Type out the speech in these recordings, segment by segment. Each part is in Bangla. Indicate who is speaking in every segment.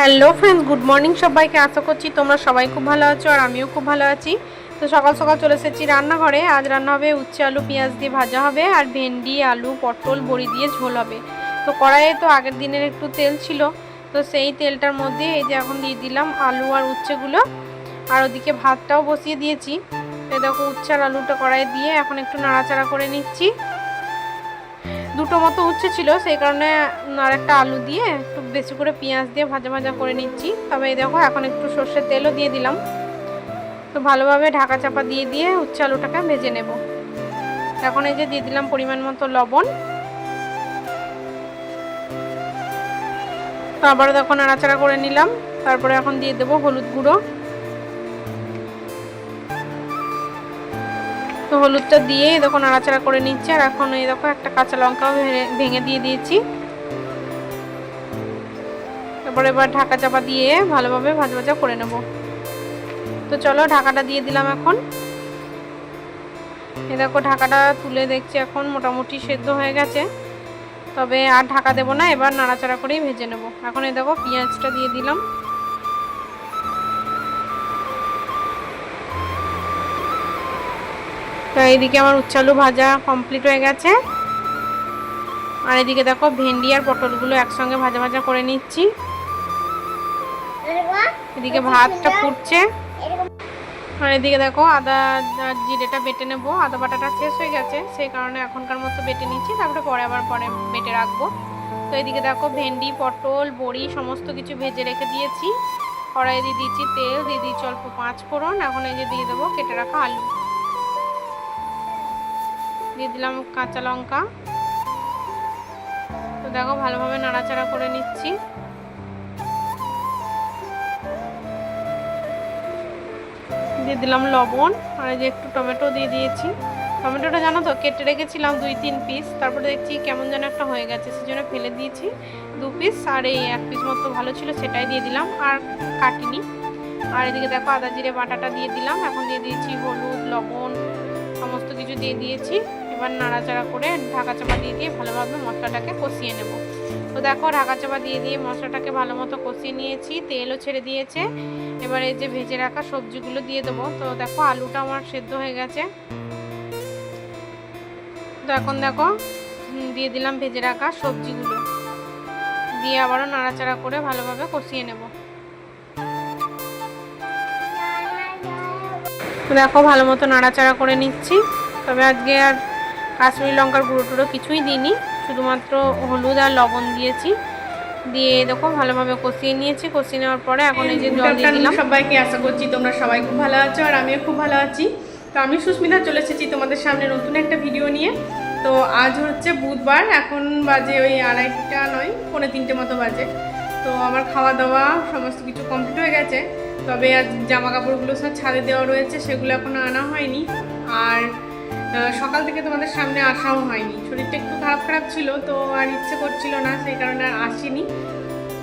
Speaker 1: হ্যালো ফ্রেন্ডস, গুড মর্নিং সবাইকে। আশা করছি তোমরা সবাই খুব ভালো আছো আর আমিও খুব ভালো আছি। তো সকাল সকাল চলে এসেছি রান্নাঘরে। আজ রান্না হবে উচ্ছে আলু পেঁয়াজ দিয়ে ভাজা হবে, আর ভেন্ডি আলু পটল বড়ি দিয়ে ঝোল হবে। তো কড়াইয়ে তো আগের দিনের একটু তেল ছিল, তো সেই তেলটার মধ্যে এই যে এখন দিয়ে দিলাম আলু আর উচ্ছেগুলো, আর ওদিকে ভাতটাও বসিয়ে দিয়েছি। তো দেখো উচ্ছে আর আলুটা কড়াইয়ে দিয়ে এখন একটু নাড়াচাড়া করে নিচ্ছি। দুটো মতো উচ্ছে ছিল, সেই কারণে আর একটা আলু দিয়ে একটু বেশি করে পেঁয়াজ দিয়ে ভাজা ভাজা করে নিচ্ছি। তবে এই দেখো এখন একটু সর্ষের তেলও দিয়ে দিলাম। তো ভালোভাবে ঢাকা চাপা দিয়ে দিয়ে উচ্ছে আলুটাকে ভেজে নেব। এখন এই যে দিয়ে দিলাম পরিমাণ মতো লবণ। তো আবারও দেখো নাড়াচাড়া করে নিলাম। তারপরে এখন দিয়ে দেবো হলুদ গুঁড়ো। তো হলুদটা দিয়ে দেখো নাড়াচাড়া করে নিচ্ছি। আর এখন এই দেখো একটা কাঁচা লঙ্কাও ভেঙে দিয়ে দিয়েছি। তারপরে এবার ঢাকা চাপা দিয়ে ভালোভাবে ভাজা ভাজা করে নেব। তো চলো ঢাকাটা দিয়ে দিলাম। এখন এই দেখো ঢাকাটা তুলে দেখছি এখন মোটামুটি সেদ্ধ হয়ে গেছে। তবে আর ঢাকা দেবো না, এবার নাড়াচাড়া করেই ভেজে নেব। এখন এই দেখো পেঁয়াজটা দিয়ে দিলাম। তো এইদিকে আমার উচ্ছে আলু ভাজা কমপ্লিট হয়ে গেছে। আর এদিকে দেখো ভেন্ডি আর পটলগুলো একসঙ্গে ভাজা ভাজা করে নিচ্ছি। এদিকে ভাতটা ফুটছে। আর এদিকে দেখো আদা জিরেটা বেটে নেব। আদা বাটাটা শেষ হয়ে গেছে, সেই কারণে এখনকার মতো বেটে নিচ্ছি, তারপরে পরে বেটে রাখবো। তো এদিকে দেখো ভেন্ডি পটল বড়ি সমস্ত কিছু ভেজে রেখে দিয়েছি। কড়াইয়ে দিয়ে দিয়েছি তেল, দিয়ে দিয়েছি অল্প 5 ফোড়ন। এখন এই যে দিয়ে দেবো কেটে রাখা আলু, দিয়ে দিলাম কাঁচা লঙ্কা। তো দেখো ভালোভাবে নাড়াচাড়া করে নিচ্ছি। দিয়ে দিলাম লবণ, আর এই যে একটু টমেটো দিয়ে দিয়েছি। টমেটোটা জানো তো কেটে রেখেছিলাম 2-3 পিস, তারপরে দেখছি কেমন যেন একটা হয়ে গেছে, সেজন্য ফেলে দিয়েছি 2 পিস। আর এই 1 পিস মতো ভালো ছিল, সেটাই দিয়ে দিলাম, আর কাটিনি। আর এদিকে দেখো আদা জিরে বাটাটা দিয়ে দিলাম। এখন দিয়ে দিয়েছি হলুদ লবণ সমস্ত কিছু দিয়ে দিয়েছি। এবার নাড়াচাড়া করে ঢাকা চাপা দিয়ে দিয়ে ভালোভাবে মশলাটাকে কষিয়ে নেব। তো দেখো ঢাকা চাপা দিয়ে দিয়ে মশলাটাকে ভালো মতো কষিয়ে নিয়েছি, তেলও ছেড়ে দিয়েছে। এবার এই যে ভেজে রাখা সবজিগুলো দিয়ে দেবো। তো দেখো আলুটা আমার সেদ্ধ হয়ে গেছে। তো এখন দেখো দিয়ে দিলাম ভেজে রাখা সবজিগুলো, দিয়ে আবারও নাড়াচাড়া করে ভালোভাবে কষিয়ে নেব। দেখো ভালো মতো নাড়াচাড়া করে নিচ্ছি। তবে আজকে আর কাশ্মীরি লঙ্কার গুঁড়ো টুড়ো কিছুই দিইনি, শুধুমাত্র হলুদ আর লবণ দিয়েছি। দিয়ে দেখো ভালোভাবে কষিয়ে নিয়েছি। কষিয়ে নেওয়ার পরে এখন এই যে জল দিয়ে দিলাম।
Speaker 2: সবাইকে আশা করছি তোমরা সবাই খুব ভালো আছো আর আমিও খুব ভালো আছি। তো আমি সুস্মিতা চলে এসেছি তোমাদের সামনে নতুন একটা ভিডিও নিয়ে। তো আজ হচ্ছে বুধবার, এখন বাজে ওই 2:30 নয় 2:45 মতো বাজে। তো আমার খাওয়া দাওয়া সমস্ত কিছু কমপ্লিট হয়ে গেছে। তবে আজ জামা কাপড়গুলো সব ছাদে দেওয়া রয়েছে, সেগুলো এখনও আনা হয়নি। আর সকাল থেকে তোমাদের সামনে আসাও হয়নি, শরীরটা একটু খারাপ খারাপ ছিল, তো আর ইচ্ছে করছিল না, সেই কারণে আর আসিনি।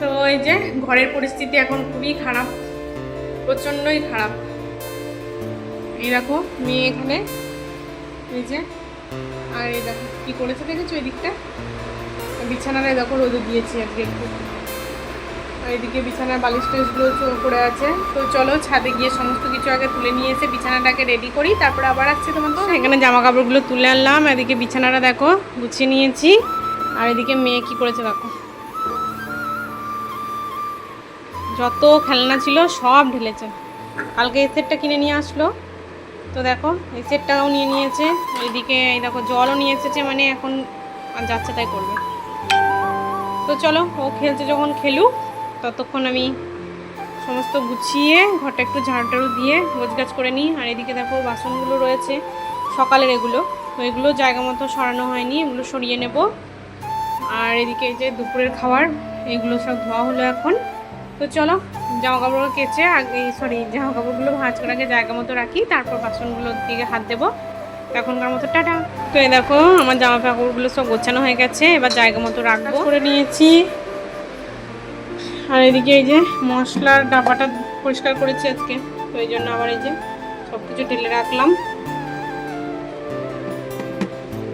Speaker 2: তো এই যে ঘরের পরিস্থিতি এখন খুবই খারাপ, প্রচণ্ডই খারাপ। এই দেখো মেয়ে এখানে, এই যে, আর এই দেখো কী করেছে দেখেছো এই দিকটা, বিছানাটা দেখো রোদে দিয়েছি আজকে একটু। আর এদিকে বিছানার বালিশ টালিশগুলো পড়ে আছে। তো চলো ছাদে গিয়ে সমস্ত কিছু আগে তুলে নিয়ে এসে বিছানাটাকে রেডি করি, তারপরে আবার আসছি তোমাদের। এখানে জামা কাপড়গুলো তুলে আনলাম, এদিকে বিছানাটা দেখো গুছিয়ে নিয়েছি। আর এদিকে মেয়ে কি করেছে দেখো, যত খেলনা ছিল সব ঢেলেছে। কালকে এই সেটটা কিনে নিয়ে আসলো, তো দেখো এই সেটটাও নিয়ে নিয়েছে। এইদিকে এই দেখো জলও নিয়ে এসেছে, মানে এখন যাচ্ছে তাই করবে। তো চলো ও খেলছে, যখন খেলুক ততক্ষণ আমি সমস্ত গুছিয়ে ঘরটা একটু ঝাড়টাড়ু দিয়ে গোছগাছ করে নিই। আর এদিকে দেখো বাসনগুলো রয়েছে সকালের, এগুলো তো এগুলো জায়গা মতো সরানো হয়নি, এগুলো সরিয়ে নেব। আর এদিকে এই যে দুপুরের খাবার, এগুলো সব ধোয়া হলো এখন। তো চলো জামা কাপড় কেচে জামা কাপড়গুলো ভাঁজ করে আগে জায়গা মতো রাখি, তারপর বাসনগুলোর দিকে হাত দেবো। এখনকার মতো টাটা। তো এই দেখো আমার জামা কাপড়গুলো সব গোছানো হয়ে গেছে, এবার জায়গা মতো রাখবো করে নিয়েছি। আর এদিকে এই যে মশলার ডাবাটা পরিষ্কার করেছি আজকে, তো এই জন্য আবার এই যে সব কিছু ঢেলে রাখলাম।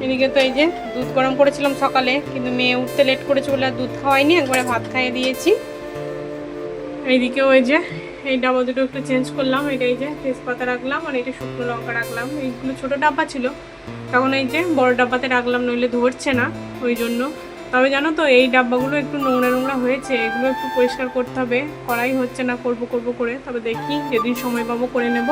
Speaker 2: এদিকে তো এই যে দুধ গরম করেছিলাম সকালে, কিন্তু মেয়ে উঠতে লেট করেছে বলে আর দুধ খাওয়াইনি, একবারে ভাত খাইয়ে দিয়েছি। এইদিকেও ওই যে এই ডাব্বা দুটো একটু চেঞ্জ করলাম, এটা এই যে তেজপাতা রাখলাম আর এটা শুকনো লঙ্কা রাখলাম। এইগুলো ছোটো ডাব্বা ছিল, তখন এই যে বড় ডাব্বাতে রাখলাম, নইলে ধরছে না ওই জন্য। তবে জানো তো এই ডাব্বাগুলো একটু নোংরা নোংরা হয়েছে, এগুলো একটু পরিষ্কার করতে হবে, করাই হচ্ছে না, করব করে। তবে দেখি যেদিন সময় পাবো করে নেব।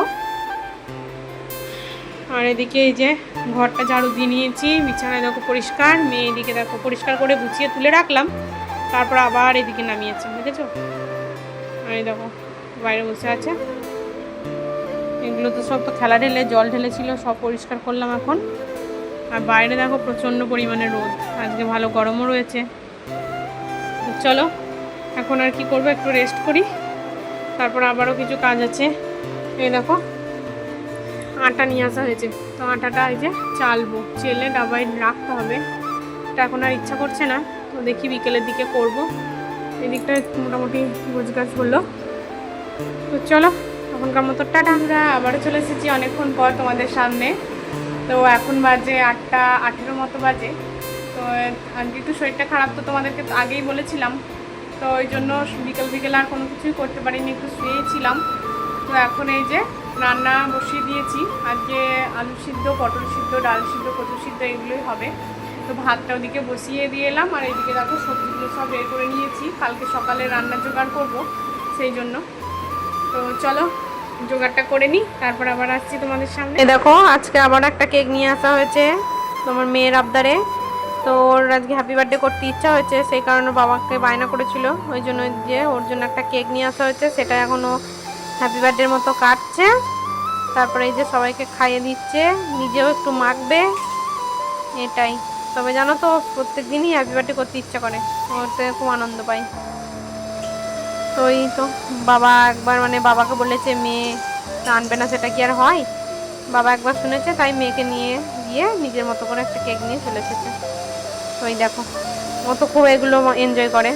Speaker 2: আর এদিকে এই যে ঘরটা ঝাড়ু দিয়ে নিয়েছি, বিছানায় দেখো পরিষ্কার, মেয়ে এদিকে দেখো পরিষ্কার করে গুছিয়ে তুলে রাখলাম, তারপর আবার এদিকে নামিয়েছি, বুঝেছো? আর এই দেখো বাইরে বসে আছে, এগুলো তো সব তো খেলা ঢেলে জল ঢেলেছিল, সব পরিষ্কার করলাম এখন। আর বাইরে দেখো প্রচণ্ড পরিমাণে রোদ, আজকে ভালো গরমও রয়েছে। তো চলো এখন আর কি করবো, একটু রেস্ট করি, তারপর আবারও কিছু কাজ আছে। এই দেখো আটা নিয়ে আসা হয়েছে, তো আটাটা এই যে চালবো, চেলে ডাবায় রাখতে হবে। এটা এখন আর ইচ্ছা করছে না, তো দেখি বিকেলের দিকে করব। এদিকটা মোটামুটি গোছগাছ হলো। তো চলো এখনকার মতো টাটা। আমরা আবারও চলে এসেছি অনেকক্ষণ পর তোমাদের সামনে। তো এখন বাজে 8:18 মতো বাজে। তো আজকে একটু শরীরটা খারাপ, তো তোমাদেরকে তো আগেই বলেছিলাম, তো ওই জন্য বিকেল আর কোনো কিছুই করতে পারিনি, একটু শুয়েছিলাম। তো এখন এই যে রান্না বসিয়ে দিয়েছি, আজকে আলু সিদ্ধ, পটল সিদ্ধ, ডাল সিদ্ধ, কচু সিদ্ধ এগুলোই হবে। তো ভাতটা ওদিকে বসিয়ে দিয়ে এলাম, আর এইদিকে দেখো সবজিগুলো সব বের করে নিয়েছি, কালকে সকালে রান্না জোগাড় করব সেই জন্য। তো চলো জোগাড়টা করে নিই, তারপর আবার আসছি তোমাদের সামনে। দেখো আজকে আবার একটা কেক নিয়ে আসা হয়েছে তোমার মেয়ের আবদারে। তো ওর আজকে হ্যাপি বার্থডে করতে ইচ্ছা হয়েছে, সেই কারণে বাবাকে বায়না করেছিল, ওই জন্য যে ওর জন্য একটা কেক নিয়ে আসা হয়েছে, সেটা এখনও হ্যাপি বার্থডের মতো কাটছে। তারপরে এই যে সবাইকে খাইয়ে দিচ্ছে, নিজেও একটু মাখবে, এটাই। তবে জানো তো প্রত্যেক দিনই হ্যাপি বার্থডে করতে ইচ্ছা করে, ওতে খুব আনন্দ পাই। তো এই তো বাবা একবার মানে বাবাকে বলেছে মেয়ে আনবে না, সেটা কি আর হয়? বাবা একবার শুনেছে, তাই মেয়েকে নিয়ে গিয়ে নিজের মতো করে একটা কেক নিয়ে চলে এসেছে। তো এই দেখো ও তো খুব এগুলো এনজয় করে।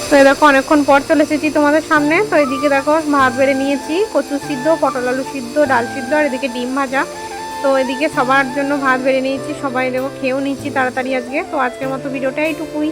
Speaker 2: তো এই দেখো অনেকক্ষণ পর চলে এসেছি তোমাদের সামনে। তো এদিকে দেখো ভাত বেড়ে নিয়েছি, কচু সিদ্ধ, পটল আলু সিদ্ধ, ডাল সিদ্ধ, আর এদিকে ডিম ভাজা। তো এদিকে সবার জন্য ভাত বেড়ে নিয়েছি, সবাই দেখো খেয়েও নিচ্ছি তাড়াতাড়ি আজকে। তো আজকের মতো ভিডিওটা এইটুকুই।